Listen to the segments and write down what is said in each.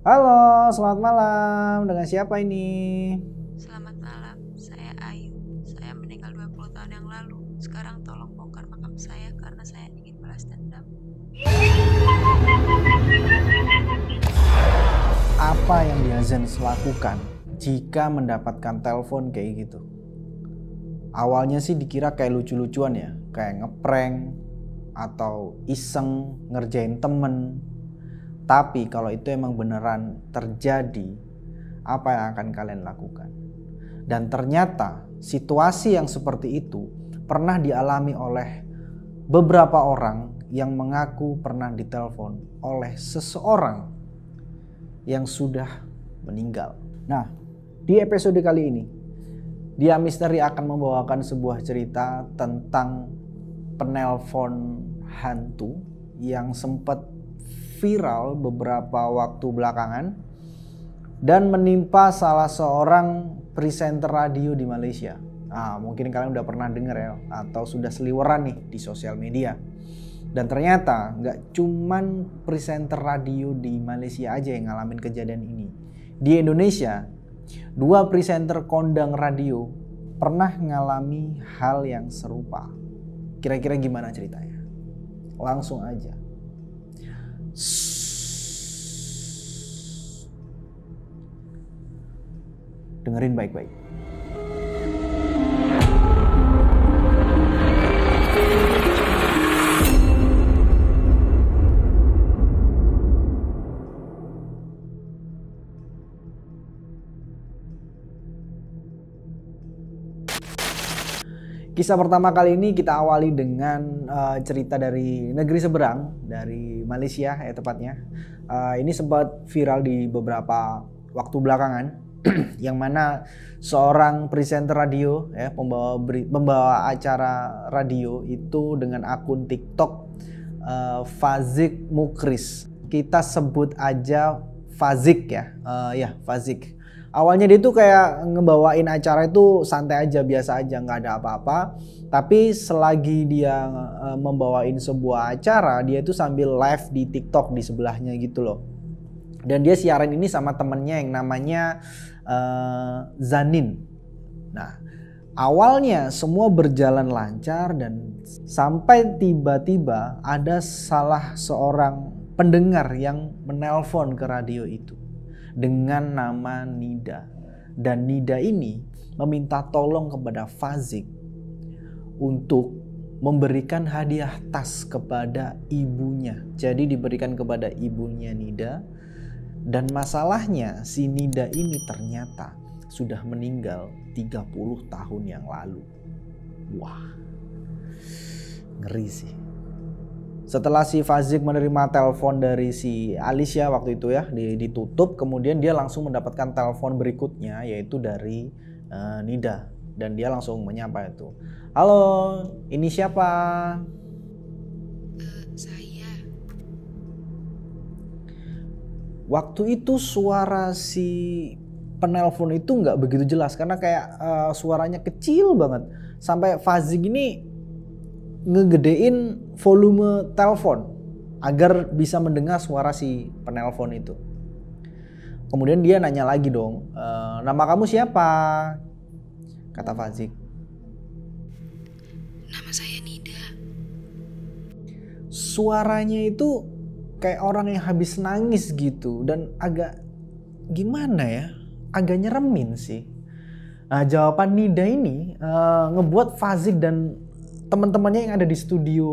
Halo, selamat malam. Dengan siapa ini? Selamat malam, saya Ayu. Saya meninggal 20 tahun yang lalu. Sekarang tolong bongkar makam saya karena saya ingin balas dendam. Apa yang Diazens lakukan jika mendapatkan telepon kayak gitu? Awalnya sih dikira kayak lucu-lucuan ya, kayak ngeprank atau iseng ngerjain temen. Tapi kalau itu emang beneran terjadi, apa yang akan kalian lakukan? Dan ternyata situasi yang seperti itu pernah dialami oleh beberapa orang yang mengaku pernah ditelepon oleh seseorang yang sudah meninggal. Nah, di episode kali ini, Dia Misteri akan membawakan sebuah cerita tentang penelpon hantu yang sempat viral beberapa waktu belakangan dan menimpa salah seorang presenter radio di Malaysia. Mungkin kalian udah pernah dengar ya, atau sudah seliweran nih di sosial media. Dan ternyata nggak cuman presenter radio di Malaysia aja yang ngalamin kejadian ini. Di Indonesia, 2 presenter kondang radio pernah ngalami hal yang serupa. Kira-kira gimana ceritanya? Langsung aja. Dengerin baik-baik. Kisah pertama kali ini kita awali dengan cerita dari negeri seberang, dari Malaysia ya tepatnya. Ini sempat viral di beberapa waktu belakangan, yang mana seorang presenter radio ya, pembawa acara radio itu dengan akun TikTok Fazik Mukris. Kita sebut aja Fazik ya, Fazik. Awalnya dia tuh kayak ngebawain acara itu santai aja, biasa aja, nggak ada apa-apa. Tapi selagi dia membawain sebuah acara, dia tuh sambil live di TikTok di sebelahnya gitu loh. Dan dia siaran ini sama temennya yang namanya Zanin. Nah, awalnya semua berjalan lancar dan sampai tiba-tiba ada salah seorang pendengar yang menelpon ke radio itu dengan nama Nida. Dan Nida ini meminta tolong kepada Fazik untuk memberikan hadiah tas kepada ibunya. Jadi diberikan kepada ibunya Nida. Dan masalahnya si Nida ini ternyata sudah meninggal 30 tahun yang lalu. Wah, ngeri sih. Setelah si Fazik menerima telepon dari si Alicia waktu itu ya, ditutup, kemudian dia langsung mendapatkan telepon berikutnya yaitu dari Nida. Dan dia langsung menyapa itu. Halo, ini siapa? Saya. Waktu itu suara si penelpon itu nggak begitu jelas karena kayak suaranya kecil banget. Sampai Fazik ini ngegedein volume telepon agar bisa mendengar suara si penelpon itu. Kemudian dia nanya lagi dong, nama kamu siapa? Kata Fazik. Nama saya Nida. Suaranya itu kayak orang yang habis nangis gitu dan agak gimana ya, agak nyeremin sih. Nah, jawaban Nida ini ngebuat Fazik dan teman-temannya yang ada di studio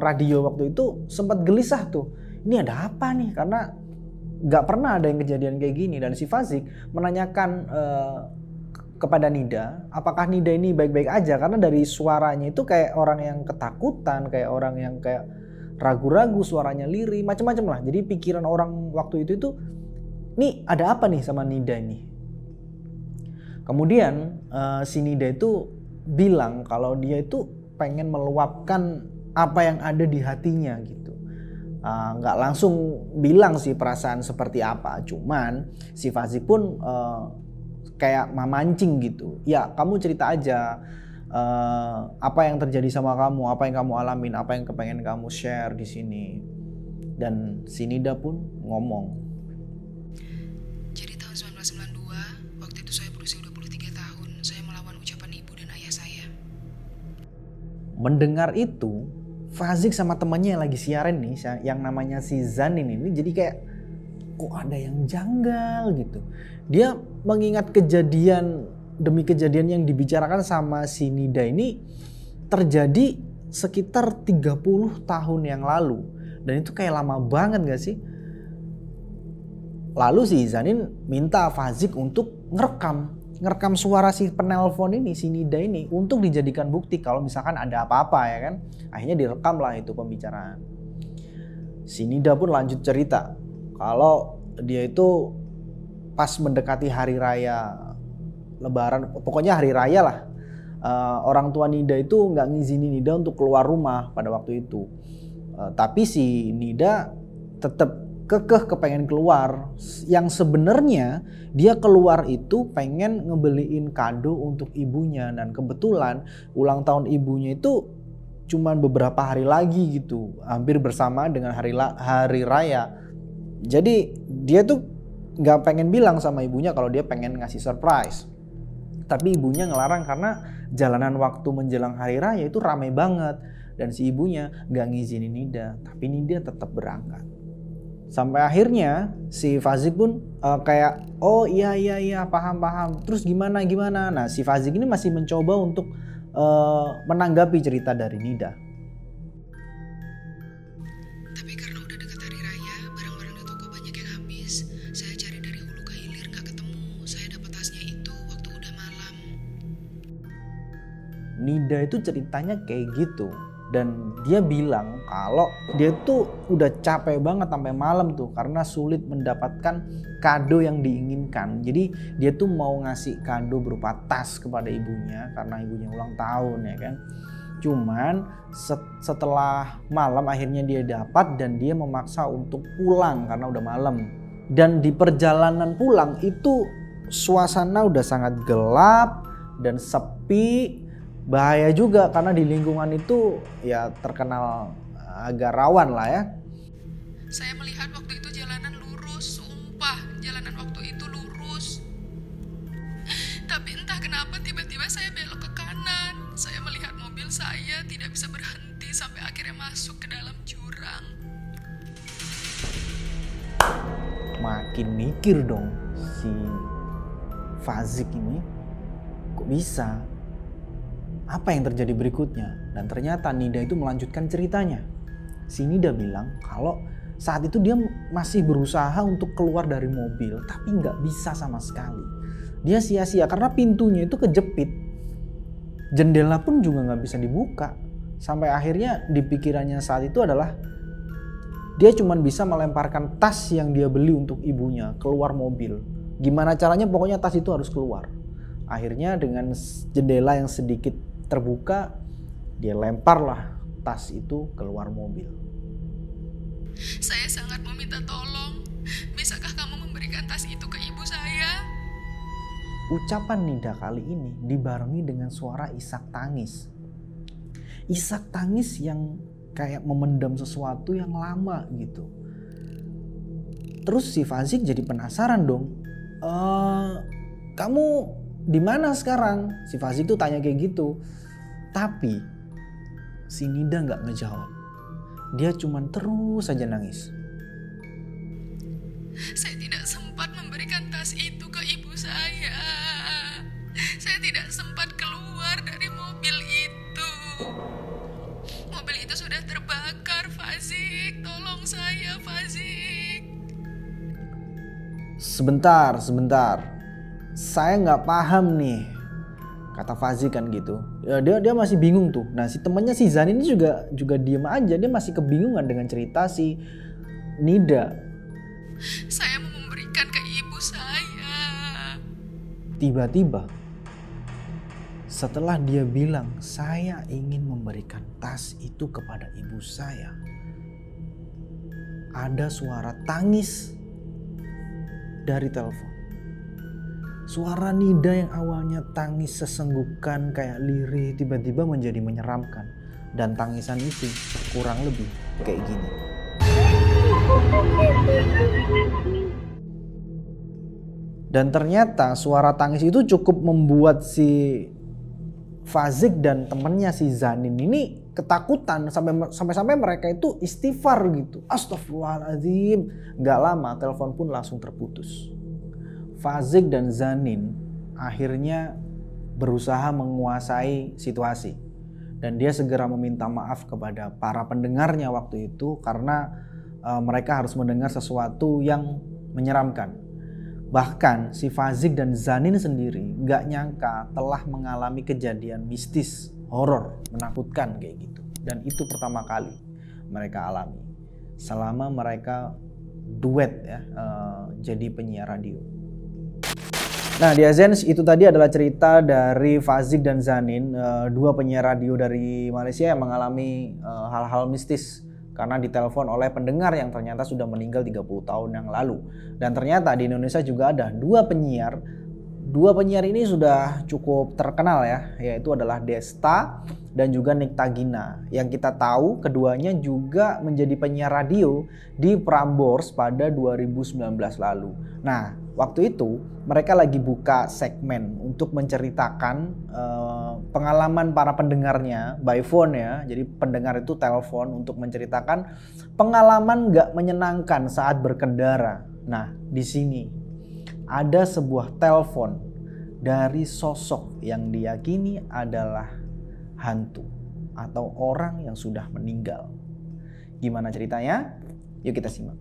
radio waktu itu sempat gelisah tuh. Ini ada apa nih? Karena nggak pernah ada yang kejadian kayak gini. Dan si Fazik menanyakan kepada Nida, apakah Nida ini baik-baik aja? Karena dari suaranya itu kayak orang yang ketakutan, kayak orang yang kayak ragu-ragu, suaranya lirih, macam-macam lah. Jadi pikiran orang waktu itu nih ada apa nih sama Nida ini? Kemudian si Nida itu bilang kalau dia itu pengen meluapkan apa yang ada di hatinya gitu. Nggak langsung bilang sih perasaan seperti apa, cuman si Fazik pun kayak memancing gitu. Ya kamu cerita aja apa yang terjadi sama kamu, apa yang kamu alamin, apa yang kepengen kamu share di sini. Dan si Nida pun ngomong, Mendengar itu, Fazik sama temannya yang lagi siaran nih, yang namanya si Zanin ini jadi kayak kok ada yang janggal gitu. Dia mengingat kejadian demi kejadian yang dibicarakan sama si Nida ini terjadi sekitar 30 tahun yang lalu. Dan itu kayak lama banget gak sih? Lalu si Zanin minta Fazik untuk ngerekam suara si penelpon ini, si Nida ini, untuk dijadikan bukti kalau misalkan ada apa-apa ya kan. Akhirnya direkam lah itu pembicaraan. Si Nida pun lanjut cerita kalau dia itu pas mendekati hari raya Lebaran, pokoknya hari raya lah, orang tua Nida itu nggak ngizinin Nida untuk keluar rumah pada waktu itu. Tapi si Nida tetap kekeh kepengen keluar. Yang sebenarnya dia keluar itu pengen ngebeliin kado untuk ibunya, dan kebetulan ulang tahun ibunya itu cuman beberapa hari lagi gitu, hampir bersama dengan hari raya. Jadi dia tuh nggak pengen bilang sama ibunya kalau dia pengen ngasih surprise. Tapi ibunya ngelarang karena jalanan waktu menjelang hari raya itu ramai banget. Dan si ibunya nggak ngizinin Nida, tapi Nida tetap berangkat. Sampai akhirnya si Fazik pun kayak oh iya paham. Terus gimana? Nah si Fazik ini masih mencoba untuk menanggapi cerita dari Nida. Tapi karena udah dekat hari raya, barang-barang di toko banyak yang habis. Saya cari dari hulu ke hilir nggak ketemu. Saya dapat tasnya itu waktu udah malam. Nida itu ceritanya kayak gitu. Dan dia bilang kalau dia tuh udah capek banget sampai malam tuh karena sulit mendapatkan kado yang diinginkan. Jadi dia tuh mau ngasih kado berupa tas kepada ibunya karena ibunya ulang tahun ya kan. Cuman setelah malam akhirnya dia dapat dan dia memaksa untuk pulang karena udah malam. Dan di perjalanan pulang itu suasana udah sangat gelap dan sepi. Bahaya juga karena di lingkungan itu ya terkenal agak rawan lah ya. Saya melihat waktu itu jalanan lurus, sumpah jalanan waktu itu lurus. Tapi entah kenapa tiba-tiba saya belok ke kanan. Saya melihat mobil saya tidak bisa berhenti sampai akhirnya masuk ke dalam jurang. Makin mikir dong si Fazik ini, kok bisa? Apa yang terjadi berikutnya? Dan ternyata Nida itu melanjutkan ceritanya. Si Nida bilang kalau saat itu dia masih berusaha untuk keluar dari mobil, tapi nggak bisa sama sekali. Dia sia-sia karena pintunya itu kejepit. Jendela pun juga nggak bisa dibuka. Sampai akhirnya di pikirannya saat itu adalah dia cuma bisa melemparkan tas yang dia beli untuk ibunya keluar mobil. Gimana caranya pokoknya tas itu harus keluar. Akhirnya dengan jendela yang sedikit terbuka, dia lemparlah tas itu keluar mobil. Saya sangat meminta tolong. Bisakah kamu memberikan tas itu ke ibu saya? Ucapan Nida kali ini dibarengi dengan suara isak tangis. Isak tangis yang kayak memendam sesuatu yang lama gitu. Terus si Fazik jadi penasaran dong. Kamu di mana sekarang? Si Fazik tuh tanya kayak gitu. Tapi si Nida nggak ngejawab. Dia cuman terus saja nangis. Saya tidak sempat memberikan tas itu ke ibu saya. Saya tidak sempat keluar dari mobil itu. Mobil itu sudah terbakar, Fazik. Tolong saya, Fazik. Sebentar. Saya nggak paham nih, kata Fazik kan gitu. Ya, dia masih bingung tuh. Nah si temannya si Zanin ini juga diem aja. Dia masih kebingungan dengan cerita si Nida. Saya mau memberikan ke ibu saya. Tiba-tiba setelah dia bilang saya ingin memberikan tas itu kepada ibu saya, ada suara tangis dari telepon. Suara Nida yang awalnya tangis sesenggukan kayak lirih tiba-tiba menjadi menyeramkan. Dan tangisan itu kurang lebih kayak gini. Dan ternyata suara tangis itu cukup membuat si Fazik dan temennya si Zanin ini ketakutan sampai mereka itu istighfar gitu. Astagfirullahaladzim. Gak lama telepon pun langsung terputus. Fazik dan Zanin akhirnya berusaha menguasai situasi. Dan dia segera meminta maaf kepada para pendengarnya waktu itu karena mereka harus mendengar sesuatu yang menyeramkan. Bahkan si Fazik dan Zanin sendiri gak nyangka telah mengalami kejadian mistis, horor, menakutkan kayak gitu. Dan itu pertama kali mereka alami selama mereka duet ya, jadi penyiar radio. Nah, di Azens itu tadi adalah cerita dari Fazik dan Zanin, dua penyiar radio dari Malaysia yang mengalami hal-hal mistis karena ditelepon oleh pendengar yang ternyata sudah meninggal 30 tahun yang lalu. Dan ternyata di Indonesia juga ada dua penyiar. Dua penyiar ini sudah cukup terkenal ya, yaitu adalah Desta dan juga Nikta Gina. Yang kita tahu keduanya juga menjadi penyiar radio di Prambors pada 2019 lalu. Nah, waktu itu mereka lagi buka segmen untuk menceritakan pengalaman para pendengarnya by phone ya. Jadi pendengar itu telepon untuk menceritakan pengalaman gak menyenangkan saat berkendara. Nah, di sini ada sebuah telepon dari sosok yang diyakini adalah hantu atau orang yang sudah meninggal. Gimana ceritanya? Yuk kita simak.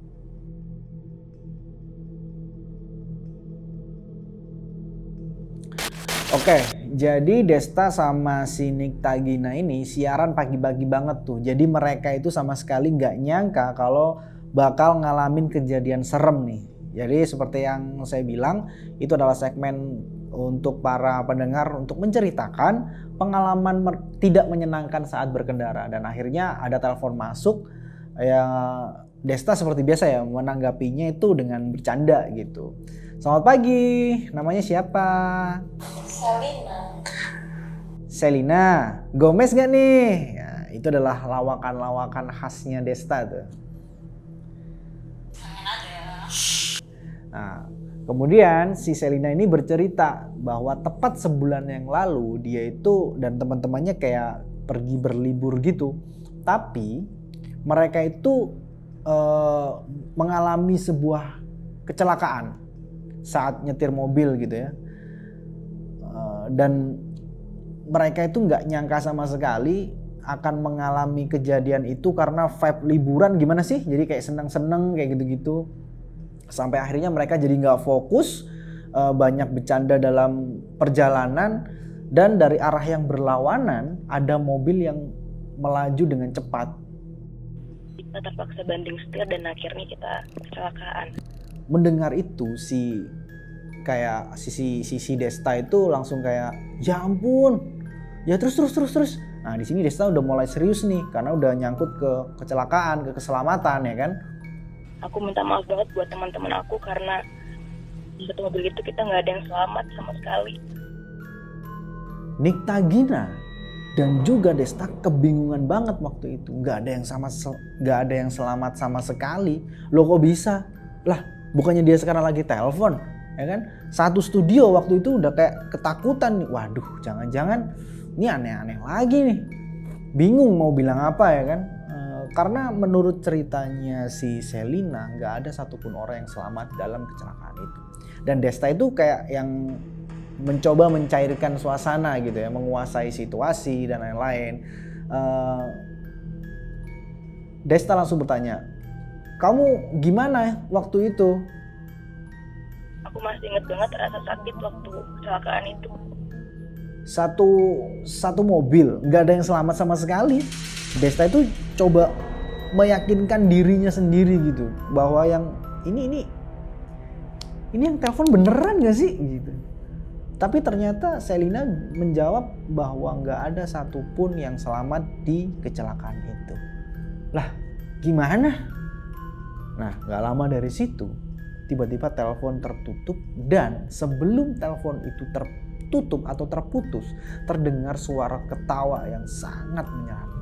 Oke, jadi Desta sama si Nikta Gina ini siaran pagi-pagi banget tuh. Jadi mereka itu sama sekali nggak nyangka kalau bakal ngalamin kejadian serem nih. Jadi seperti yang saya bilang, itu adalah segmen untuk para pendengar untuk menceritakan pengalaman tidak menyenangkan saat berkendara. Dan akhirnya ada telepon masuk, ya Desta seperti biasa ya menanggapinya itu dengan bercanda gitu. Selamat pagi, namanya siapa? Selina. Gomez gak nih? Ya, itu adalah lawakan-lawakan khasnya Desta tuh. Nah, kemudian si Selina ini bercerita bahwa tepat sebulan yang lalu dia itu dan teman-temannya kayak pergi berlibur gitu. Tapi mereka itu mengalami sebuah kecelakaan saat nyetir mobil gitu ya. Dan mereka itu nggak nyangka sama sekali akan mengalami kejadian itu karena vibe liburan gimana sih? Jadi kayak seneng-seneng kayak gitu-gitu. Sampai akhirnya mereka jadi nggak fokus, banyak bercanda dalam perjalanan, dan dari arah yang berlawanan ada mobil yang melaju dengan cepat. Kita terpaksa banding setir dan akhirnya kita kecelakaan. Mendengar itu si Desta itu langsung kayak ya ampun, ya terus. Nah di sini Desta udah mulai serius nih karena udah nyangkut ke kecelakaan, ke keselamatan ya kan. Aku minta maaf banget buat teman-teman aku karena di satu mobil itu kita nggak ada yang selamat sama sekali. Nikta Gina dan juga Desta kebingungan banget waktu itu, nggak ada yang selamat sama sekali. Loh kok bisa? Lah bukannya dia sekarang lagi telepon, ya kan? Satu studio waktu itu udah kayak ketakutan nih. Waduh, jangan-jangan ini aneh-aneh lagi nih. Bingung mau bilang apa ya kan? Karena menurut ceritanya si Selina nggak ada satupun orang yang selamat dalam kecelakaan itu. Dan Desta itu kayak yang mencoba mencairkan suasana gitu ya, menguasai situasi dan lain-lain. Desta langsung bertanya, kamu gimana waktu itu? Aku masih inget banget rasa sakit waktu kecelakaan itu. Satu mobil, nggak ada yang selamat sama sekali. Desta itu coba meyakinkan dirinya sendiri gitu bahwa yang ini yang telepon beneran gak sih gitu. Tapi ternyata Selina menjawab bahwa nggak ada satupun yang selamat di kecelakaan itu. Lah gimana? Nah nggak lama dari situ tiba-tiba telepon tertutup, dan sebelum telepon itu tertutup atau terputus terdengar suara ketawa yang sangat menyeramkan.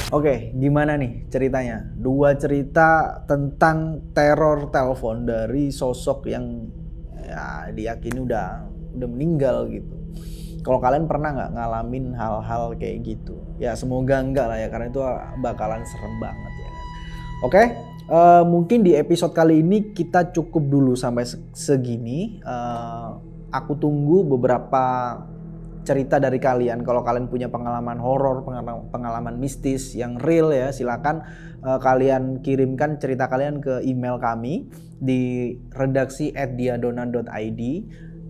Oke, gimana nih ceritanya? Dua cerita tentang teror telepon dari sosok yang ya diyakini udah udah meninggal gitu. Kalau kalian pernah nggak ngalamin hal-hal kayak gitu? Ya semoga enggak lah ya, karena itu bakalan serem banget ya kan. Oke, mungkin di episode kali ini kita cukup dulu sampai segini. Aku tunggu beberapa cerita dari kalian. Kalau kalian punya pengalaman horor, pengalaman mistis yang real ya, silakan kalian kirimkan cerita kalian ke email kami di redaksi@diadona.id.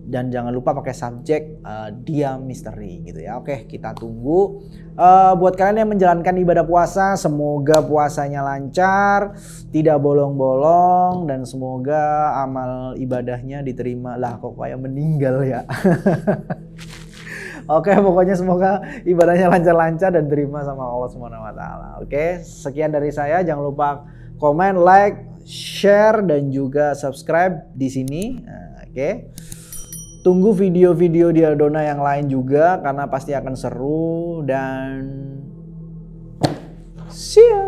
Dan jangan lupa pakai subjek Dia Misteri gitu ya. Oke, kita tunggu. Buat kalian yang menjalankan ibadah puasa, semoga puasanya lancar, tidak bolong-bolong, dan semoga amal ibadahnya diterima. Lah kok kayak meninggal ya. Oke, pokoknya semoga ibadahnya lancar-lancar dan terima sama Allah SWT. Oke, sekian dari saya. Jangan lupa komen, like, share, dan juga subscribe di sini. Oke. Tunggu video-video Diadona yang lain juga karena pasti akan seru, dan see ya.